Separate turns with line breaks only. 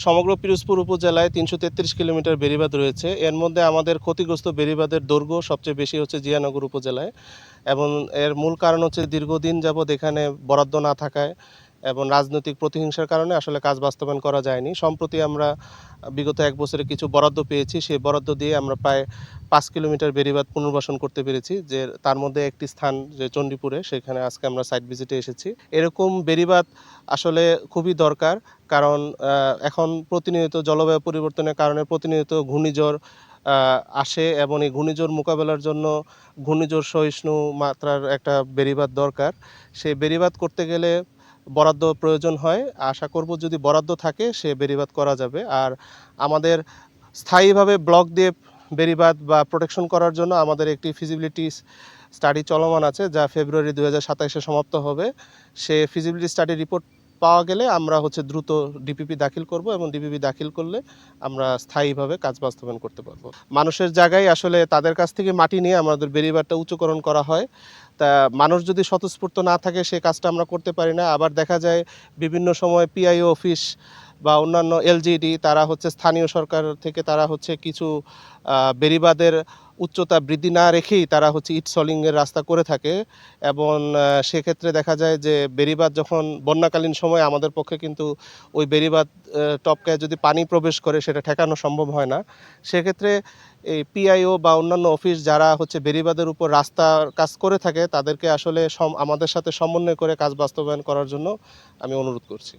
সমগ্র পিরোজপুর উপজেলায় ৩৩৩ কিলোমিটার বেড়িবাঁধ রয়েছে। এর মধ্যে আমাদের ক্ষতিগ্রস্ত বেড়িবাঁধের দৈর্ঘ্য সবচেয়ে বেশি হচ্ছে জিয়ানগর উপজেলায়, এবং এর মূল কারণ হচ্ছে দীর্ঘদিন যাবৎ এখানে বরাদ্দ না থাকায় এবং রাজনৈতিক প্রতিহিংসার কারণে আসলে কাজ বাস্তবায়ন করা যায়নি। সম্প্রতি আমরা বিগত ১ বছরে কিছু বরাদ্দ পেয়েছি। সেই বরাদ্দ দিয়ে আমরা প্রায় ৫ কিলোমিটার বেড়িবাঁধ পুনর্বাসন করতে পেরেছি। যে তার মধ্যে একটি স্থান যে চণ্ডীপুরে, সেখানে আজকে আমরা সাইট ভিজিটে এসেছি। এরকম বেড়িবাঁধ আসলে খুবই দরকার। কারণ এখন প্রতিনিয়ত জলবায়ু পরিবর্তনের কারণে প্রতিনিয়ত ঘূর্ণিঝড় আসে, এবং এই ঘূর্ণিঝড় মোকাবেলার জন্য ঘূর্ণিঝড় সহিষ্ণু মাত্রার একটা বেড়িবাঁধ দরকার। সেই বেড়িবাঁধ করতে গেলে বরাদ্দ প্রয়োজন হয়। আশা করব যদি বরাদ্দ থাকে সে বেড়িবাঁধ করা যাবে। আর আমাদের স্থায়ীভাবে ব্লক দিয়ে বেড়িবাঁধ বা প্রোটেকশন করার জন্য আমাদের একটি ফিজিবিলিটি স্টাডি চলমান আছে, যা ফেব্রুয়ারি ২০২৭-এ সমাপ্ত হবে। সে ফিজিবিলিটি স্টাডি রিপোর্ট পাওয়া গেলে আমরা দ্রুত ডিপিপি দাখিল করব, এবং ডিপিপি দাখিল করলে আমরা স্থায়ীভাবে কাজ বাস্তবায়ন করতে পারব। মানুষের জায়গায় আসলে তাদের কাছ থেকে মাটি নিয়ে আমাদের বেড়িবাঁধটা উঁচুকরণ করা হয়। তা মানুষ যদি স্বতঃস্ফূর্ত না থাকে সে কাজটা আমরা করতে পারি না। আবার দেখা যায় বিভিন্ন সময় পিআইও অফিস বা অন্যান্য এলজিইডি তারা স্থানীয় সরকার থেকে তারা কিছু বেড়িবাঁধের উচ্চতা বৃদ্ধি না রেখেই তারা ইট সলিংয়ের রাস্তা করে থাকে, এবং সেক্ষেত্রে দেখা যায় যে বেড়িবাঁধ যখন বন্যাকালীন সময় আমাদের পক্ষে কিন্তু ওই বেড়িবাঁধ টপকায় যদি পানি প্রবেশ করে সেটা ঠেকানো সম্ভব হয় না। সেক্ষেত্রে এই পিআইও বা অন্যান্য অফিস যারা বেড়িবাঁধের উপর রাস্তার কাজ করে থাকে তাদেরকে আসলে আমাদের সাথে সমন্বয় করে কাজ বাস্তবায়ন করার জন্য আমি অনুরোধ করছি।